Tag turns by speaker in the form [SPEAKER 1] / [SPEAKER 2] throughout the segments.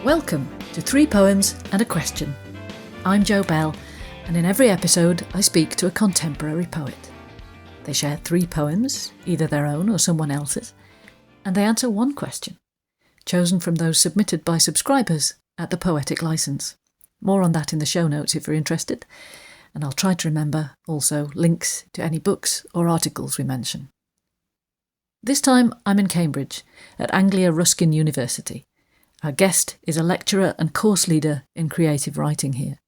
[SPEAKER 1] Welcome to 3 Poems and a Question. I'm Jo Bell, and in every episode I speak to a contemporary poet. They share 3 poems, either their own or someone else's, and they answer one question, chosen from those submitted by subscribers at the Poetic Licence. More on that in the show notes if you're interested, and I'll try to remember also links to any books or articles we mention. This time I'm in Cambridge at Anglia Ruskin University. Our guest is a lecturer and course leader in creative writing here.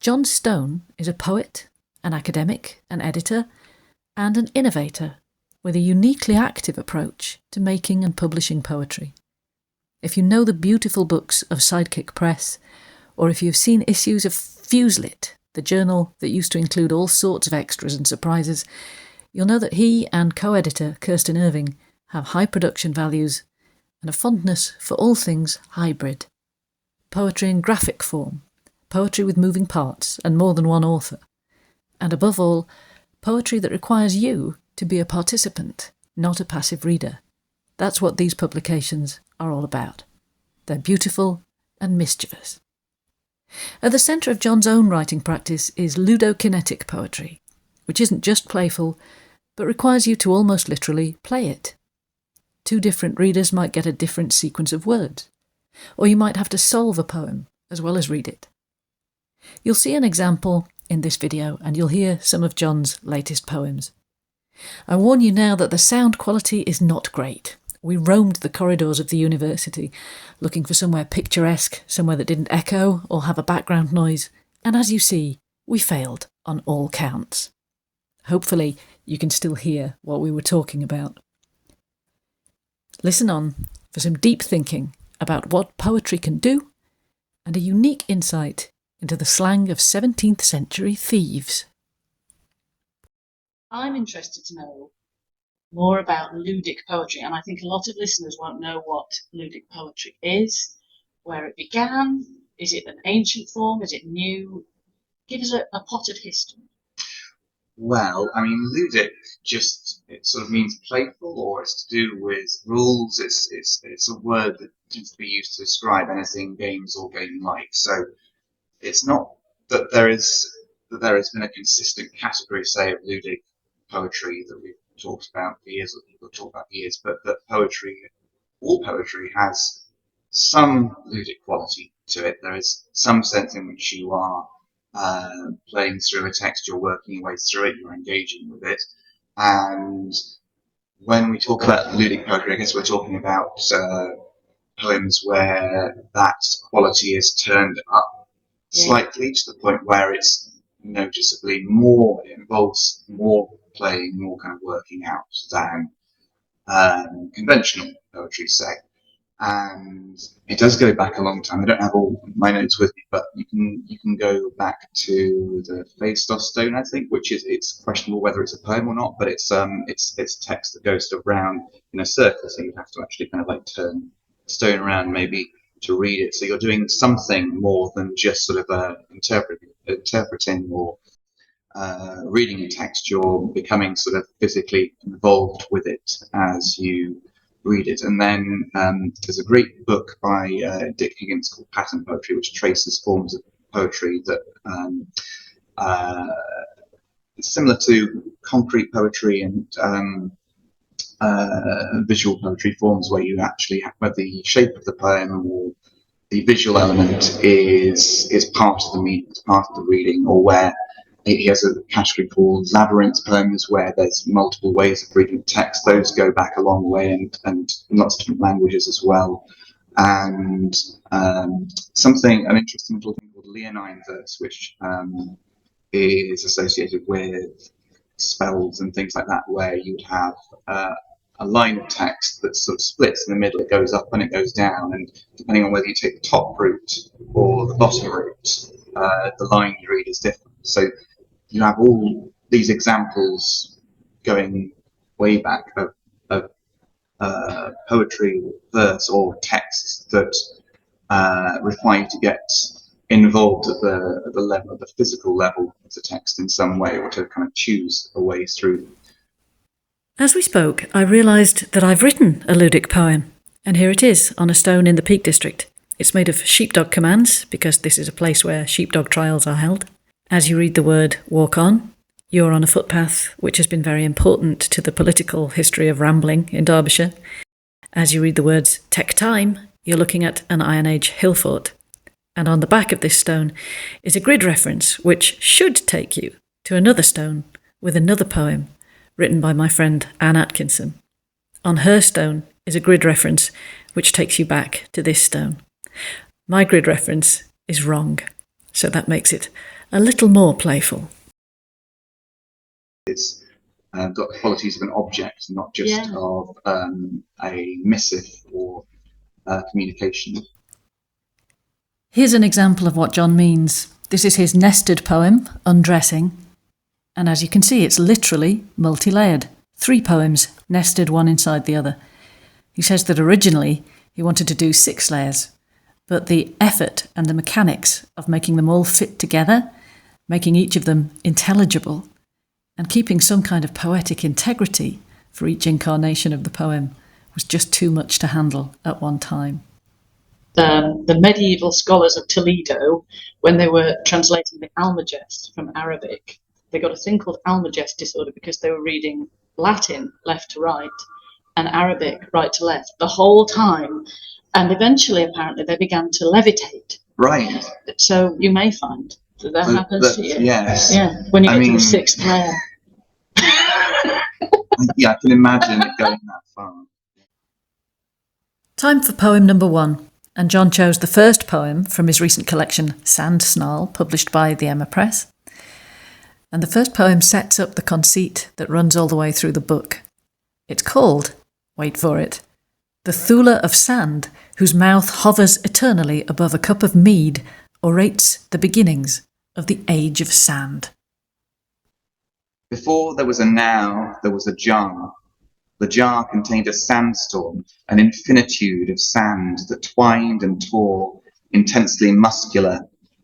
[SPEAKER 1] Jon Stone is a poet, an academic, an editor, and an innovator with a uniquely active approach to making and publishing poetry. If you know the beautiful books of Sidekick Press, or if you've seen issues of Fuselit, the journal that used to include all sorts of extras and surprises, you'll know that he and co-editor Kirsten Irving have high production values and a fondness for all things hybrid. Poetry in graphic form, poetry with moving parts and more than one author, and above all, poetry that requires you to be a participant, not a passive reader. That's what these publications are all about. They're beautiful and mischievous. At the centre of Jon's own writing practice is ludokinetic poetry, which isn't just playful, but requires you to almost literally play it. 2 different readers might get a different sequence of words, or you might have to solve a poem as well as read it. You'll see an example in this video, and you'll hear some of Jon's latest poems. I warn you now that the sound quality is not great. We roamed the corridors of the university, looking for somewhere picturesque, somewhere that didn't echo or have a background noise, and as you see, we failed on all counts. Hopefully, you can still hear what we were talking about. Listen on for some deep thinking about what poetry can do and a unique insight into the slang of 17th century thieves.
[SPEAKER 2] I'm interested to know more about ludic poetry, and I think a lot of listeners won't know what ludic poetry is, where it began. Is it an ancient form? Is it new? Give us a potted history.
[SPEAKER 3] Well, I mean, ludic it sort of means playful, or it's to do with rules. It's a word that tends to be used to describe anything games or game-like. So it's not that there has been a consistent category, say, of ludic poetry that we've talked about for years, or people talk about for years, but that all poetry has some ludic quality to it. There is some sense in which you are playing through a text, you're working your way through it, you're engaging with it. And when we talk about ludic poetry, I guess we're talking about poems where that quality is turned up slightly to the point where it's noticeably more, it involves more playing, more kind of working out than conventional poetry, say. And it does go back a long time. I don't have all my notes with me, but you can go back to the Jon Stone, I think, which it's questionable whether it's a poem or not, but it's text that goes around in a circle, so you have to actually kind of like turn the stone around maybe to read it. So you're doing something more than just sort of interpreting or reading a text. You're becoming sort of physically involved with it as you read it. And then there's a great book by Dick Higgins called Pattern Poetry, which traces forms of poetry that is similar to concrete poetry and visual poetry forms, where you actually have, where the shape of the poem or the visual element is part of the meaning, it's part of the reading, or where he has a category called labyrinth poems, where there's multiple ways of reading text. Those go back a long way, and in lots of different languages as well. And an interesting little thing called leonine verse, which is associated with spells and things like that, where you'd have a line of text that sort of splits in the middle. It goes up and it goes down, and depending on whether you take the top route or the bottom route, the line you read is different. So you have all these examples going way back of poetry, verse, or texts that require you to get involved at the level, at the physical level of the text in some way, or to kind of choose a way through.
[SPEAKER 1] As we spoke, I realised that I've written a ludic poem, and here it is on a stone in the Peak District. It's made of sheepdog commands, because this is a place where sheepdog trials are held. As you read the word walk on, you're on a footpath which has been very important to the political history of rambling in Derbyshire. As you read the words take time, you're looking at an Iron Age hill fort. And on the back of this stone is a grid reference which should take you to another stone with another poem written by my friend Anne Atkinson. On her stone is a grid reference which takes you back to this stone. My grid reference is wrong, so that makes it a little more playful.
[SPEAKER 3] It's got the qualities of an object, not just of a missive or communication.
[SPEAKER 1] Here's an example of what Jon means. This is his nested poem, Undressing. And as you can see, it's literally multi-layered. 3 poems nested one inside the other. He says that originally he wanted to do 6 layers, but the effort and the mechanics of making them all fit together, making each of them intelligible, and keeping some kind of poetic integrity for each incarnation of the poem was just too much to handle at one time.
[SPEAKER 2] The medieval scholars of Toledo, when they were translating the Almagest from Arabic, they got a thing called Almagest disorder because they were reading Latin left to right and Arabic right to left the whole time, and eventually apparently they began to levitate.
[SPEAKER 3] Right.
[SPEAKER 2] So you may find that happens to you.
[SPEAKER 3] Yes.
[SPEAKER 2] Yeah, when you get to the 6th layer.
[SPEAKER 3] Yeah, I can imagine it going that far.
[SPEAKER 1] Time for poem number 1. And Jon chose the first poem from his recent collection, Sand Snarl, published by the Emma Press. And the first poem sets up the conceit that runs all the way through the book. It's called, wait for it, The Thula of Sand, whose mouth hovers eternally above a cup of mead, orates the beginnings of the age of sand.
[SPEAKER 3] Before there was a now, there was a jar. The jar contained a sandstorm, an infinitude of sand that twined and tore, intensely muscular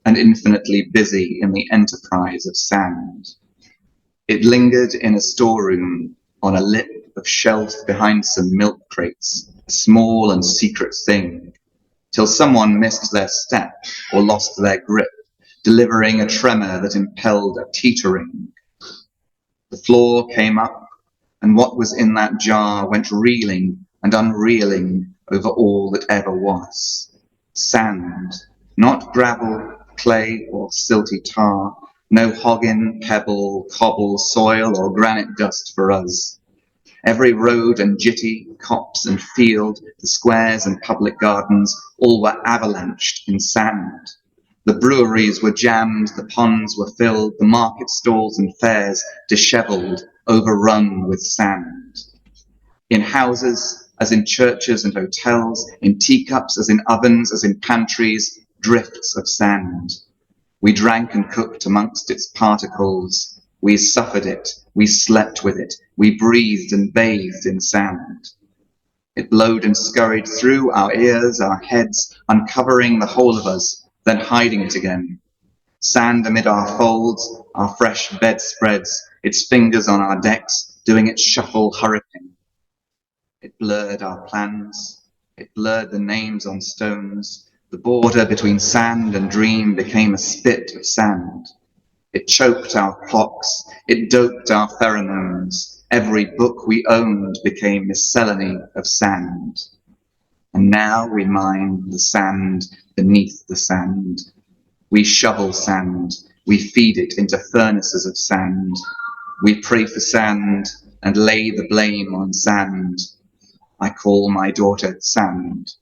[SPEAKER 3] and infinitely busy in the enterprise of sand. It lingered in a storeroom on a lip of shelf behind some milk crates, a small and secret thing, till someone missed their step or lost their grip, delivering a tremor that impelled a teetering. The floor came up, and what was in that jar went reeling and unreeling over all that ever was. Sand, not gravel, clay, or silty tar, no hoggin, pebble, cobble, soil, or granite dust for us. Every road and jitty, copse and field, the squares and public gardens, all were avalanched in sand. The breweries were jammed, the ponds were filled, the market stalls and fairs dishevelled, overrun with sand. In houses, as in churches and hotels, in teacups, as in ovens, as in pantries, drifts of sand. We drank and cooked amongst its particles. We suffered it, we slept with it, we breathed and bathed in sand. It blowed and scurried through our ears, our heads, uncovering the whole of us, then hiding it again. Sand amid our folds, our fresh bedspreads, its fingers on our decks, doing its shuffle hurricane. It blurred our plans, it blurred the names on stones. The border between sand and dream became a spit of sand. It choked our clocks, it doped our pheromones. Every book we owned became miscellany of sand. And now we mine the sand beneath the sand. We shovel sand, we feed it into furnaces of sand. We pray for sand and lay the blame on sand. I call my daughter Sand.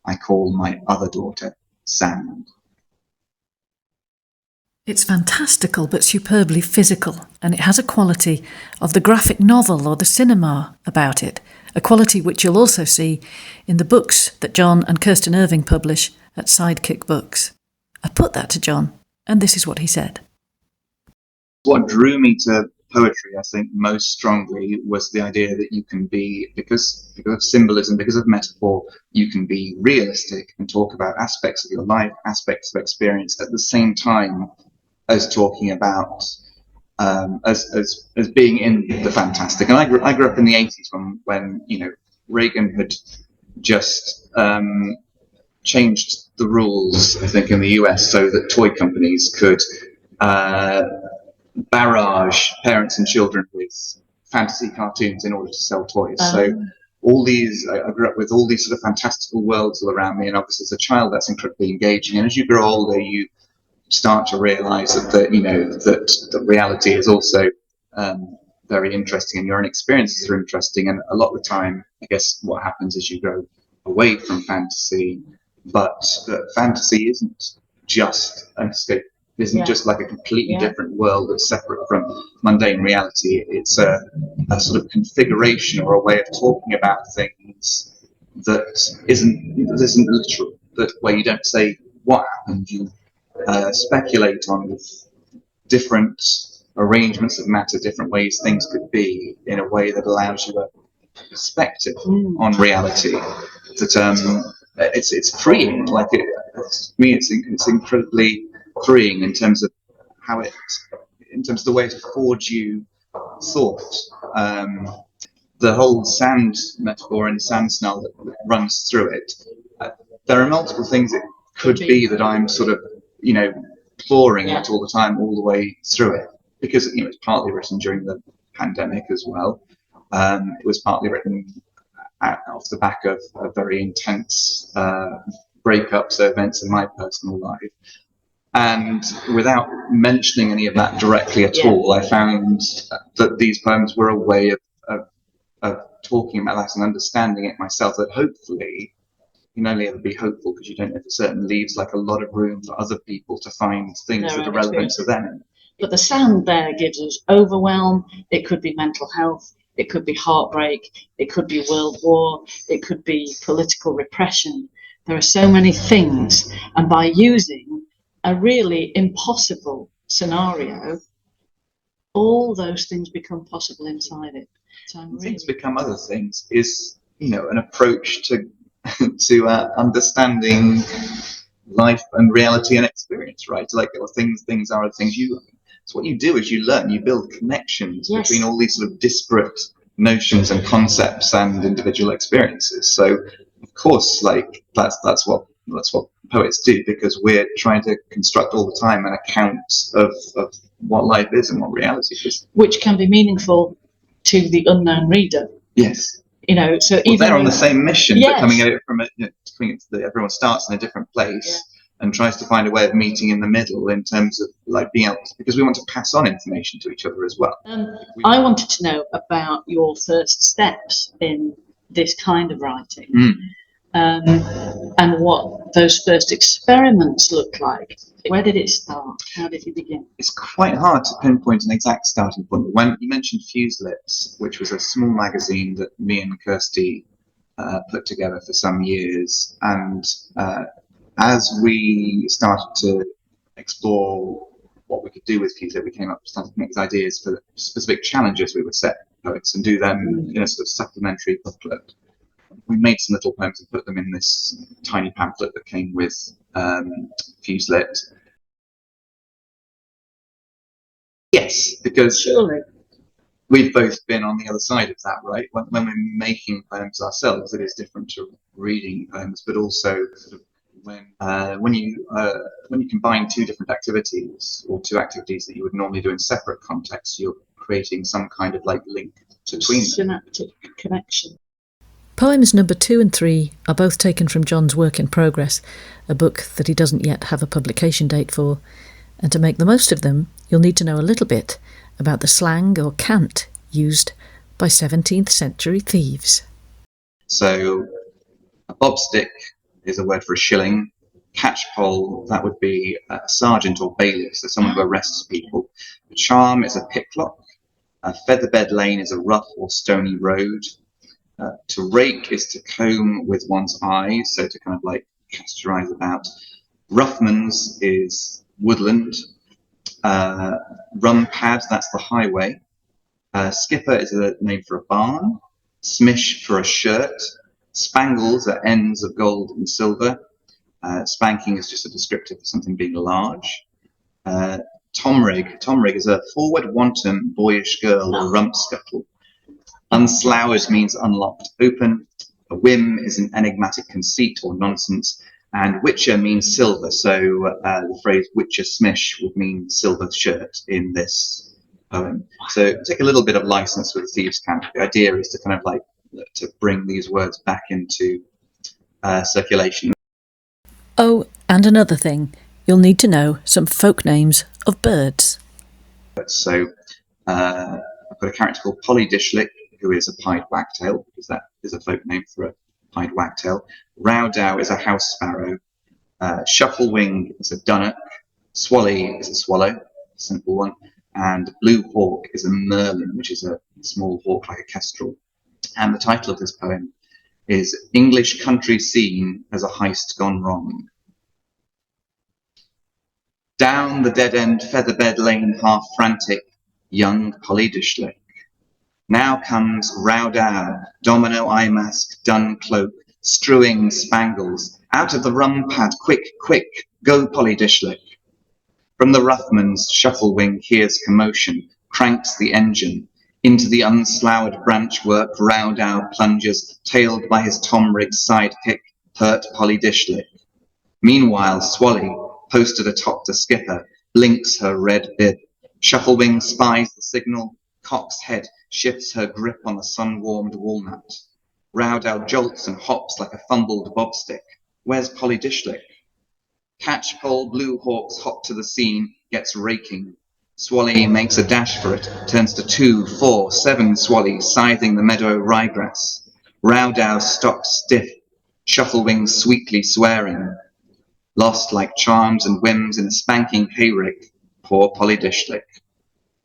[SPEAKER 3] I call my other daughter Sand.
[SPEAKER 1] It's fantastical but superbly physical, and it has a quality of the graphic novel or the cinema about it, a quality which you'll also see in the books that Jon and Kirsten Irving publish at Sidekick Books. I put that to Jon, and this is what he said.
[SPEAKER 3] What drew me to poetry, I think, most strongly was the idea that you can be, because of symbolism, because of metaphor, you can be realistic and talk about aspects of your life, aspects of experience, at the same time as talking about as being in the fantastic. And I grew up in the 80s when Reagan had just changed the rules, I think, in the US so that toy companies could barrage parents and children with fantasy cartoons in order to sell toys. So all these, I grew up with all these sort of fantastical worlds all around me, and obviously as a child that's incredibly engaging. And as you grow older, you start to realise that reality is also very interesting, and your own experiences are interesting. And a lot of the time, I guess what happens is you grow away from fantasy, but fantasy isn't just an escape. It isn't just like a completely different world that's separate from mundane reality. It's a sort of configuration or a way of talking about things that isn't literal. That where you don't say what happened, you speculate on different arrangements of matter, different ways things could be, in a way that allows you a perspective on reality. That it's freeing. Like to me, it's incredibly freeing in terms of in terms of the way it affords you thought. The whole sand metaphor and sand smell that runs through it. There are multiple things it could be that I'm sort of, clawing at all the time, all the way through it, because it's partly written during the pandemic as well. It was partly written off the back of a very intense breakups, events in my personal life. And without mentioning any of that directly at all, I found that these poems were a way of talking about that and understanding it myself, that hopefully you can only ever be hopeful because you don't know for certain, leaves like a lot of room for other people to find things that are relevant to them.
[SPEAKER 2] But the sand there gives us overwhelm. It could be mental health. It could be heartbreak. It could be world war. It could be political repression. There are so many things. And by using a really impossible scenario, all those things become possible inside it. So
[SPEAKER 3] things become other things is, an approach to understanding life and reality and experience, right? Like things are things you. So what you do is you learn, you build connections between all these sort of disparate notions and concepts and individual experiences. So of course, like that's what poets do, because we're trying to construct all the time an account of what life is and what reality is,
[SPEAKER 2] which can be meaningful to the unknown reader.
[SPEAKER 3] Yes.
[SPEAKER 2] So even
[SPEAKER 3] they're on the same mission, but coming at it from everyone starts in a different place and tries to find a way of meeting in the middle in terms of like being able to, because we want to pass on information to each other as well.
[SPEAKER 2] I wanted to know about your first steps in this kind of writing, and what those first experiments looked like. Where did it start? How did you begin?
[SPEAKER 3] It's quite hard to pinpoint an exact starting point. When you mentioned Fuse Lips, which was a small magazine that me and Kirsty put together for some years, and as we started to explore what we could do with Fuse Lips, we started to make ideas for specific challenges we would set poets and do them in a sort of supplementary booklet. We made some little poems and put them in this tiny pamphlet that came with Fuse Lit. Yes, because
[SPEAKER 2] surely
[SPEAKER 3] we've both been on the other side of that, right? When we're making poems ourselves, it is different to reading poems, but also sort of when you combine two different activities, or two activities that you would normally do in separate contexts, you're creating some kind of like link between them.
[SPEAKER 2] Synaptic connection.
[SPEAKER 1] Poems number 2 and 3 are both taken from Jon's work in progress, a book that he doesn't yet have a publication date for. And to make the most of them, you'll need to know a little bit about the slang or cant used by 17th century thieves.
[SPEAKER 3] So, a bobstick is a word for a shilling. Catchpole, that would be a sergeant or bailiff, so someone who arrests people. A charm is a picklock. A featherbed lane is a rough or stony road. To rake is to comb with one's eyes, so to kind of like cast your eyes about. Roughman's is woodland. Rum pad, that's the highway. Skipper is a name for a barn. Smish for a shirt. Spangles are ends of gold and silver. Spanking is just a descriptive for something being large. Tomrig is a forward wanton boyish girl or rump scuttle. Unslowered means unlocked open. A whim is an enigmatic conceit or nonsense. And witcher means silver, so the phrase witcher smish would mean silver shirt in this poem. So take a little bit of license with the thieves' camp. The idea is to kind of like to bring these words back into circulation.
[SPEAKER 1] Oh, and another thing, you'll need to know some folk names of birds.
[SPEAKER 3] So I've got a character called Polly Dishlick, who is a pied wagtail, because that is a folk name for a pied wagtail. Rowdow is a house sparrow. Shufflewing is a dunnock. Swally is a swallow, simple one. And Blue Hawk is a merlin, which is a small hawk like a kestrel. And the title of this poem is English Country Scene as a Heist Gone Wrong. Down the dead-end featherbed lane, half frantic, young Polly Dishlick. Now comes Rowdow, domino eye mask, dun cloak, strewing spangles. Out of the rum pad, quick, quick, go Polly Dishlick. From the Ruffman's Shufflewing hears commotion, cranks the engine. Into the unsloughed branchwork Rowdow plunges, tailed by his Tom Riggs sidekick, hurt Polly Dishlick. Meanwhile, Swally, posted atop the skipper, blinks her red bib. Shufflewing spies the signal, cocks head, shifts her grip on the sun-warmed walnut. Rowdow jolts and hops like a fumbled bobstick. Where's Polly Dishlick? Catchpole Blue Hawks hop to the scene, gets raking. Swally makes a dash for it, turns to 2, 4, 7 Swally, scything the meadow ryegrass. Rowdow stops stiff, Shufflewing sweetly swearing. Lost like charms and whims in a spanking hayrick, poor Polly Dishlick.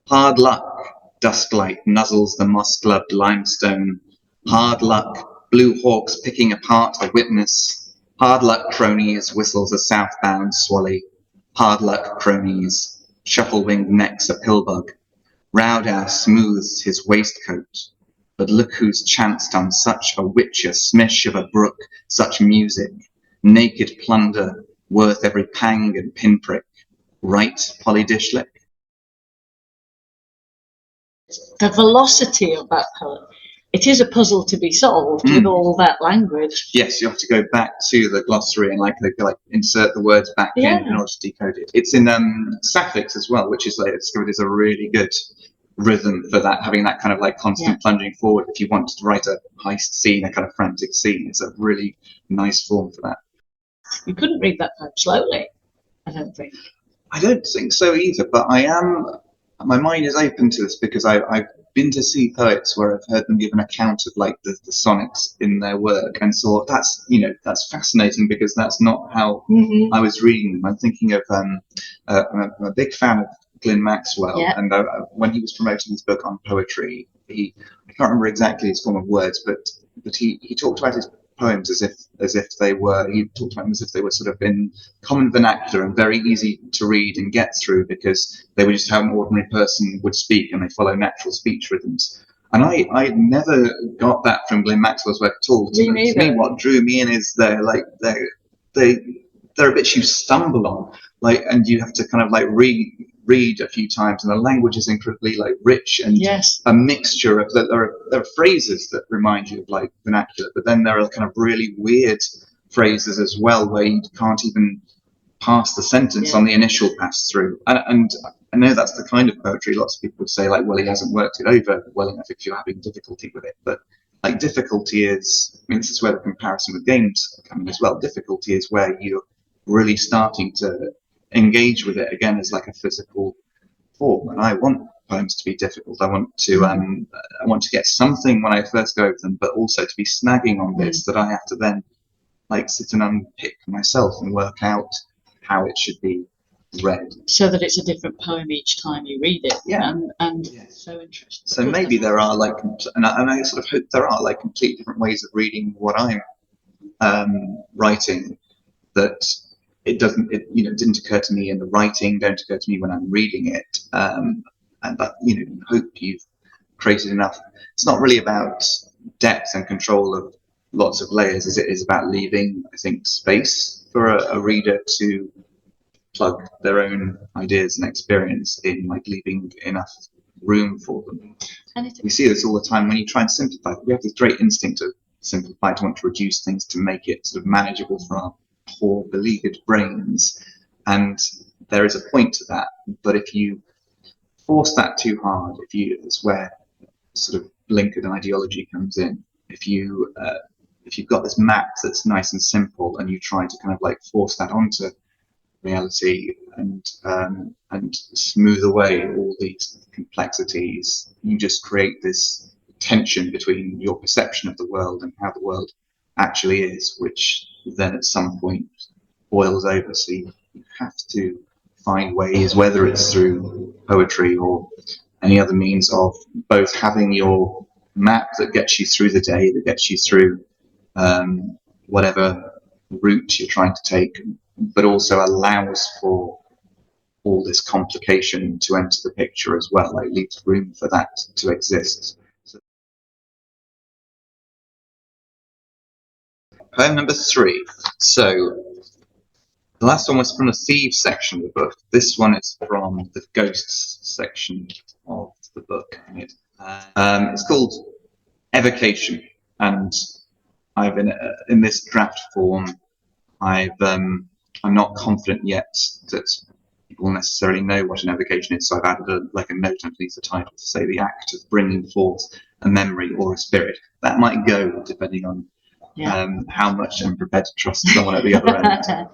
[SPEAKER 3] Hard luck, dusklight nuzzles the moss-gloved limestone. Hard luck, Blue Hawks picking apart a witness. Hard luck, cronies, whistles a southbound Swally. Hard luck, cronies, Shufflewing necks a pillbug. Rowdow smooths his waistcoat. But look who's chanced on such a witcher smish of a brook, such music. Naked plunder, worth every pang and pinprick. Right, Polly Dishlick?
[SPEAKER 2] The velocity of that poem. It is a puzzle to be solved with all that language.
[SPEAKER 3] Yes, you have to go back to the glossary and like insert the words back in order to decode it. It's in Sapphics as well, which is like discovered is a really good rhythm for that, having that kind of like constant plunging forward. If you want to write a heist scene, a kind of frantic scene, it's a really nice form for that.
[SPEAKER 2] You couldn't read that poem slowly, I don't think.
[SPEAKER 3] I don't think so either, but my mind is open to this because I've been to see poets where I've heard them give an account of like the sonnets in their work and thought that's fascinating because that's not how I was reading them. I'm thinking of I'm a big fan of Glyn Maxwell, and when he was promoting his book on poetry, I can't remember exactly his form of words, but he talked about his poems as if they were sort of in common vernacular and very easy to read and get through because they were just how an ordinary person would speak and they follow natural speech rhythms. And I never got that from Glyn Maxwell's work at all. To me, what drew me in is they're a bit you stumble on, like, and you have to kind of like read a few times, and the language is incredibly like rich and a mixture of there are phrases that remind you of like vernacular, but then there are kind of really weird phrases as well where you can't even pass the sentence on the initial pass through. And I know that's the kind of poetry lots of people would say like, well, he hasn't worked it over well enough if you're having difficulty with it. But like difficulty is, I mean, this is where the comparison with games come in as well. Difficulty is where you're really starting to engage with it again as like a physical form. And I want poems to be difficult. I want to get something when I first go over them, but also to be snagging on bits that I have to then like sit and unpick myself and work out how it should be read.
[SPEAKER 2] So that it's a different poem each time you read it. So interesting.
[SPEAKER 3] So maybe there are like, and I sort of hope there are like completely different ways of reading what I'm writing that it didn't occur to me in the writing, don't occur to me when I'm reading it, and that hope you've created enough. It's not really about depth and control of lots of layers as it is about leaving, I think, space for a reader to plug their own ideas and experience in, like leaving enough room for them. We see this all the time when you try and simplify. We have this great instinct to simplify, to want to reduce things to make it sort of manageable for our poor, beleaguered brains. And there is a point to that. But if you force that too hard, it's where sort of blinkered ideology comes in. If you've got this map that's nice and simple, and you try to kind of like force that onto reality and smooth away all these complexities, you just create this tension between your perception of the world and how the world actually is, which then at some point boils over. So you have to find ways, whether it's through poetry or any other means, of both having your map that gets you through the day, that gets you through whatever route you're trying to take, but also allows for all this complication to enter the picture as well. Like, leaves room for that to exist. So, poem number 3. So the last one was from the thieves section of the book. This one is from the ghosts section of the book. It's called Evocation, and I've in this draft form. I'm not confident yet that people necessarily know what an evocation is, so I've added a note underneath the title to say the act of bringing forth a memory or a spirit. That might go depending on how much I'm prepared to trust someone at the other end.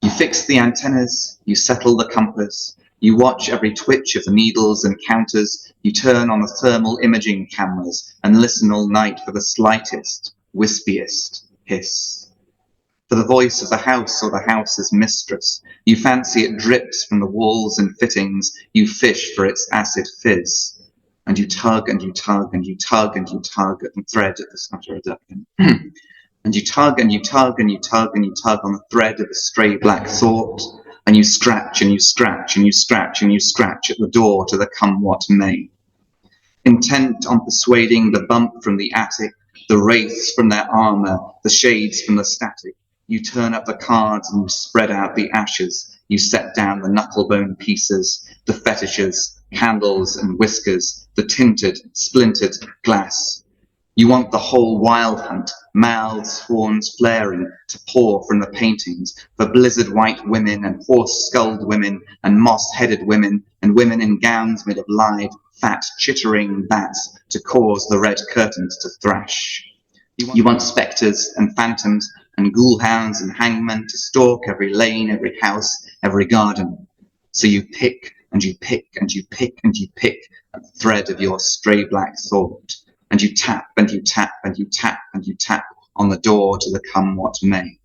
[SPEAKER 3] You fix the antennas, you settle the compass, you watch every twitch of the needles and counters, you turn on the thermal imaging cameras and listen all night for the slightest, wispiest hiss. For the voice of the house or the house's mistress, you fancy it drips from the walls and fittings, you fish for its acid fizz. And you tug and you tug and you tug and you tug at the thread of the snutter and you tug and you tug and you tug and you tug on the thread of the stray black thought, and you scratch and you scratch and you scratch and you scratch at the door to the come what may. Intent on persuading the bump from the attic, the wraiths from their armour, the shades from the static, you turn up the cards and you spread out the ashes, you set down the knucklebone pieces, the fetishes, candles and whiskers, the tinted, splintered glass. You want the whole wild hunt, mouths, horns flaring, to pour from the paintings, for blizzard white women and horse-skulled women and moss-headed women and women in gowns made of live, fat, chittering bats to cause the red curtains to thrash. You want spectres and phantoms and ghoul-hounds and hangmen to stalk every lane, every house, every garden. So you pick and you pick and you pick and you pick at the thread of your stray black thought. And you tap and you tap and you tap and you tap on the door to the come what may.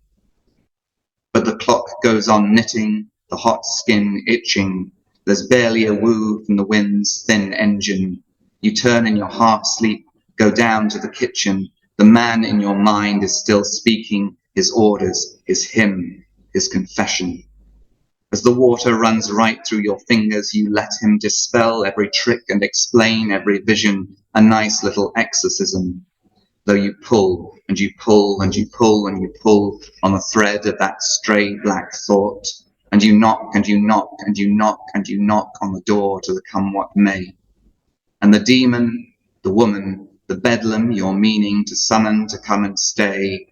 [SPEAKER 3] But the clock goes on knitting, the hot skin itching. There's barely a woo from the wind's thin engine. You turn in your half sleep, go down to the kitchen. The man in your mind is still speaking his orders, his hymn, his confession. As the water runs right through your fingers, you let him dispel every trick and explain every vision, a nice little exorcism. Though you pull and you pull and you pull and you pull on the thread of that stray black thought, and you knock and you knock and you knock and you knock on the door to the come what may. And the demon, the woman, the bedlam you're meaning to summon to come and stay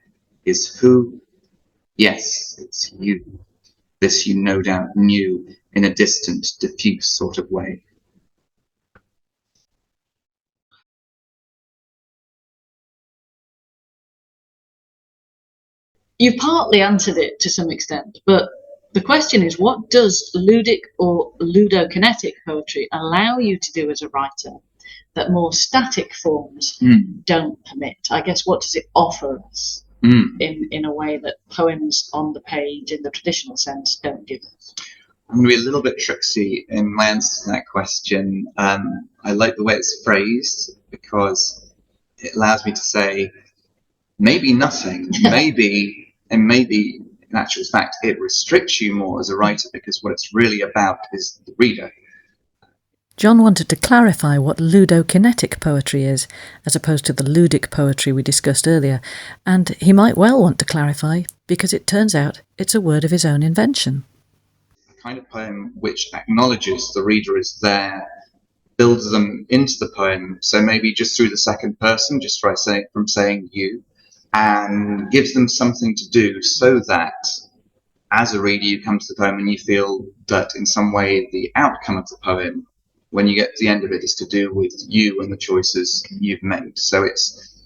[SPEAKER 3] is who? Yes, it's you. This you no doubt knew in a distant, diffuse sort of way.
[SPEAKER 2] You've partly answered it to some extent, but the question is, what does ludic or ludokinetic poetry allow you to do as a writer that more static forms don't permit? I guess, what does it offer us in a way that poems on the page in the traditional sense don't give us?
[SPEAKER 3] I'm going to be a little bit tricksy in my answer to that question. I like the way it's phrased because it allows me to say maybe nothing, maybe in actual fact it restricts you more as a writer, because what it's really about is the reader.
[SPEAKER 1] Jon wanted to clarify what ludokinetic poetry is, as opposed to the ludic poetry we discussed earlier, and he might well want to clarify, because it turns out it's a word of his own invention.
[SPEAKER 3] The kind of poem which acknowledges the reader is there, builds them into the poem, so maybe just through the second person, just from saying you, and gives them something to do so that as a reader you come to the poem and you feel that in some way the outcome of the poem, when you get to the end of it, is to do with you and the choices you've made. So it's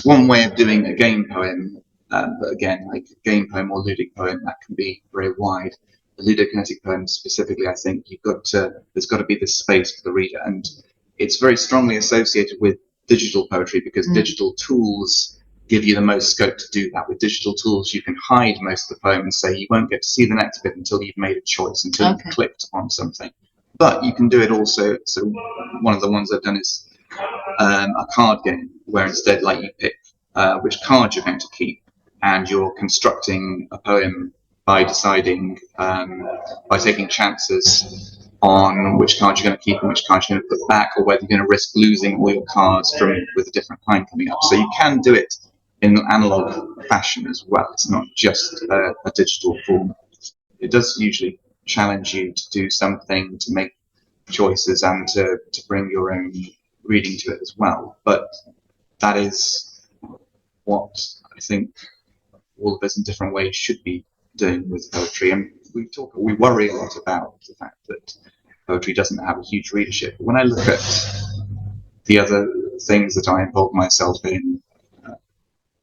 [SPEAKER 3] one way of doing a game poem, but again, like a game poem or ludic poem, that can be very wide. The ludokinetic poem specifically, I think there's got to be this space for the reader, and it's very strongly associated with digital poetry because digital tools give you the most scope to do that. With digital tools, you can hide most of the poem and say you won't get to see the next bit until you've made a choice, until you've clicked on something. But you can do it also. So one of the ones I've done is a card game where instead, like, you pick which card you're going to keep, and you're constructing a poem by deciding by taking chances on which card you're going to keep and which card you're going to put back, or whether you're going to risk losing all your cards with a different kind coming up. So you can do it in analog fashion as well. It's not just a digital form. It does usually challenge you to do something, to make choices, and to bring your own reading to it as well. But that is what I think all of us in different ways should be doing with poetry. And we worry a lot about the fact that poetry doesn't have a huge readership. But when I look at the other things that I involve myself in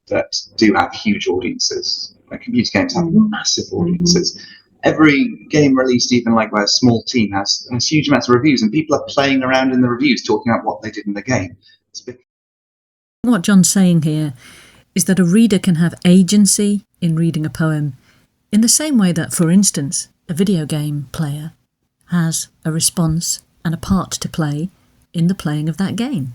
[SPEAKER 3] that do have huge audiences, like computer games have massive audiences. Every game released, even like by a small team, has huge amounts of reviews, and people are playing around in the reviews, talking about what they did in the game.
[SPEAKER 1] What Jon's saying here is that a reader can have agency in reading a poem in the same way that, for instance, a video game player has a response and a part to play in the playing of that game.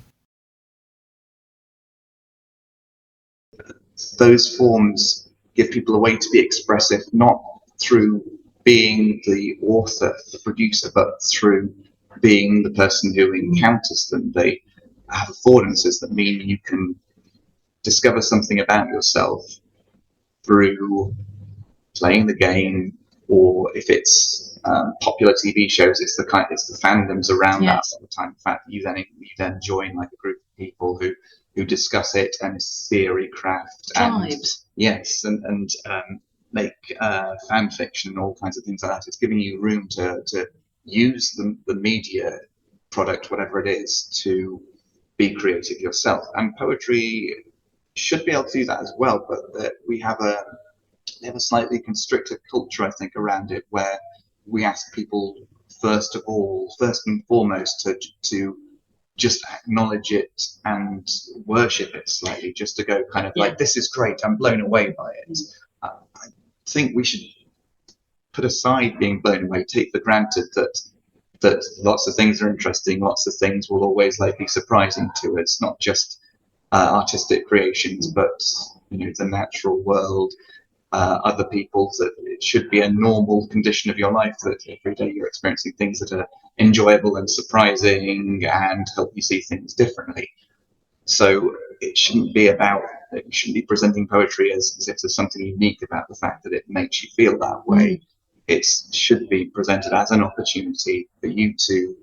[SPEAKER 3] Those forms give people a way to be expressive, not through being the author, the producer, but through being the person who encounters them. They have affordances that mean you can discover something about yourself through playing the game, or if it's popular TV shows, it's the fandoms around that all the time. In fact, you then join like a group of people who discuss it, and it's theory craft and make fan fiction and all kinds of things like that. It's giving you room to use the media product, whatever it is, to be creative yourself. And poetry should be able to do that as well, but we have a slightly constricted culture, I think, around it, where we ask people first and foremost to just acknowledge it and worship it slightly, just to go kind of like, this is great, I'm blown away by it. I think we should put aside being blown away, take for granted that lots of things are interesting, lots of things will always be surprising to us, not just artistic creations, but the natural world, other people, that it should be a normal condition of your life that every day you're experiencing things that are enjoyable and surprising and help you see things differently. So it shouldn't be presenting poetry as if there's something unique about the fact that it makes you feel that way. It should be presented as an opportunity for you to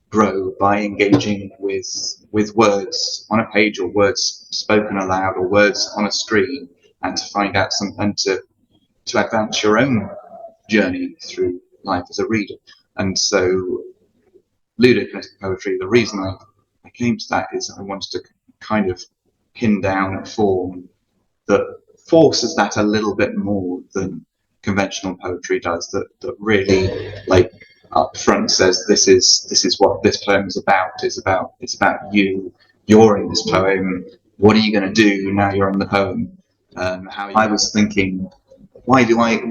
[SPEAKER 3] grow by engaging with words on a page, or words spoken aloud, or words on a screen, and to find out and to advance your own journey through life as a reader. And so ludokinetic poetry, the reason I came to that is I wanted to kind of pin down a form that forces that a little bit more than conventional poetry does, that really up front says this is what this poem is about. It's about you. You're in this poem. What are you going to do now you're in the poem? I was thinking, why do I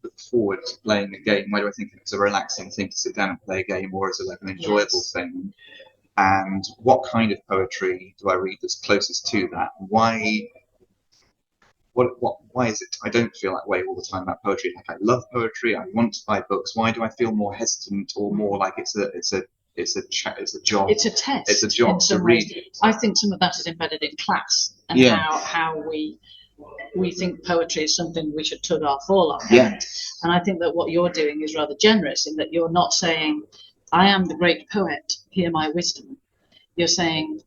[SPEAKER 3] look forward to playing a game? Why do I think it's a relaxing thing to sit down and play a game, or is it like an enjoyable thing? And what kind of poetry do I read that's closest to that? Why is it I don't feel that way all the time about poetry? Like, I love poetry, I want to buy books. Why do I feel more hesitant, or more like it's a job? It's a test. It's a job to read it.
[SPEAKER 2] I think some of that is embedded in class, and how we think poetry is something we should tug our fall on.
[SPEAKER 3] Yes.
[SPEAKER 2] And I think that what you're doing is rather generous, in that you're not saying, I am the great poet, hear my wisdom. You're saying,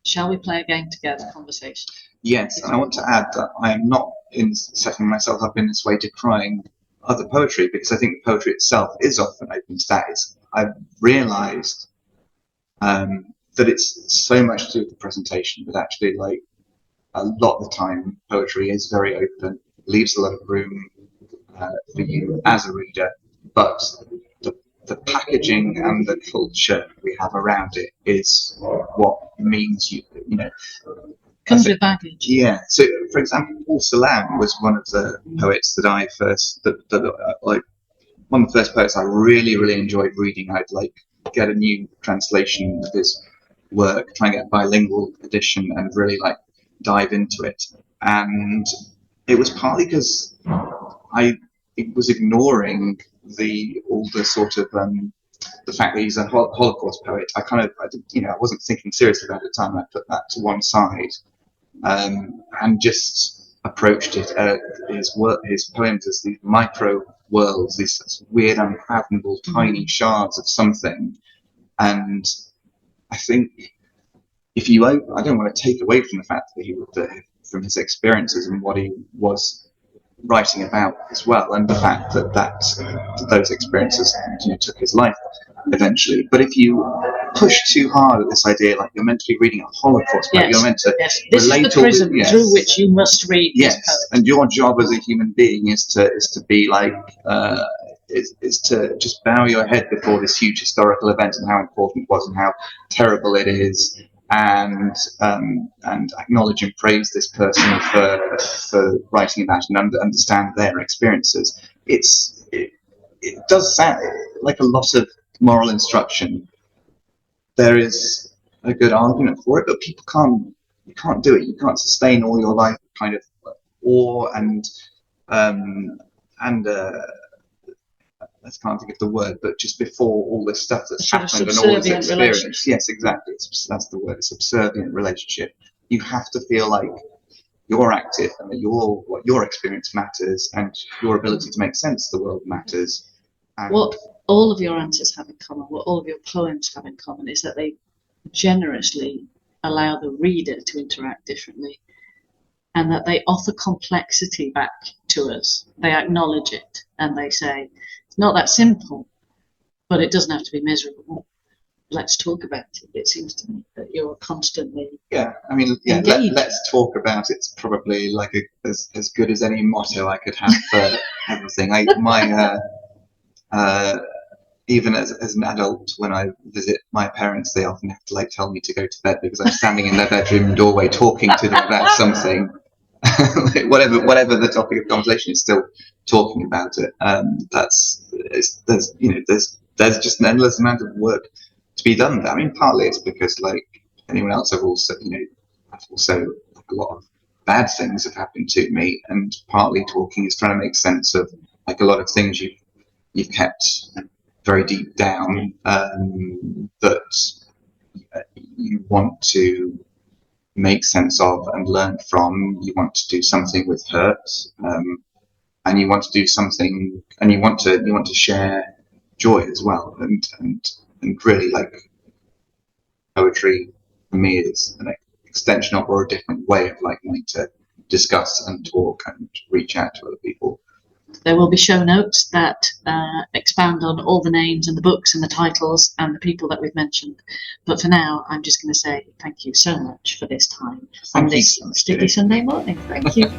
[SPEAKER 2] Shall we play a game together? Conversation.
[SPEAKER 3] Yes, and I want to add that I am not setting myself up in this way decrying other poetry, because I think poetry itself is often open to that. I've realised that it's so much to do with the presentation, but actually, like, a lot of the time, poetry is very open, leaves a lot of room for you as a reader, but the packaging and the culture we have around it is what means you know.
[SPEAKER 2] Comes with baggage.
[SPEAKER 3] Yeah. So, for example, Paul Celan was one of the poets that I first, like, one of the first poets I really, really enjoyed reading. I'd like get a new translation of his work, try and get a bilingual edition, and really like dive into it. And it was partly because I was ignoring all the sort of the fact that he's a Holocaust poet. I wasn't thinking seriously about it at the time. I put that to one side. And just approached it, his poems, as these micro worlds, these weird, unfathomable, tiny shards of something. And I think I don't want to take away from the fact that from his experiences and what he was writing about as well, and the fact that those experiences took his life eventually. But if you push too hard at this idea, like you're meant to be reading a Holocaust poem, you're meant to
[SPEAKER 2] this
[SPEAKER 3] relate
[SPEAKER 2] is the prism through which you must read this poem.
[SPEAKER 3] And your job as a human being is to be like is to just bow your head before this huge historical event and how important it was and how terrible it is, and acknowledge and praise this person for writing about it and understand their experiences. It does sound like a lot of moral instruction. There is a good argument for it, but you can't do it. You can't sustain all your life kind of awe and I can't think of the word, but just before all this stuff that's happened and all this experience. Yes, exactly. That's the word. A subservient relationship. You have to feel like you're active and that what your experience matters and your ability to make sense of the world matters. And
[SPEAKER 2] what all of your answers have in common, what all of your poems have in common, is that they generously allow the reader to interact differently, and that they offer complexity back to us. They acknowledge it and they say, it's not that simple, but it doesn't have to be miserable. Let's talk about it. It seems to me that you're constantly
[SPEAKER 3] let's talk about it's probably like as good as any motto I could have for everything. Even as an adult, when I visit my parents, they often have to tell me to go to bed because I'm standing in their bedroom doorway talking to them about something. whatever the topic of conversation is, still talking about it. There's just an endless amount of work to be done there. I mean, partly it's because anyone else, I've also a lot of bad things have happened to me, and partly talking is trying to make sense of a lot of things you've kept very deep down, that you want to make sense of and learn from. You want to do something with hurt, and you want to do something, and you want to share joy as well. And really, poetry for me is an extension of, or a different way of wanting to discuss and talk and reach out to other people.
[SPEAKER 2] There will be show notes that expand on all the names and the books and the titles and the people that we've mentioned. But for now, I'm just going to say thank you so much for this time on this sticky Sunday morning. Thank you.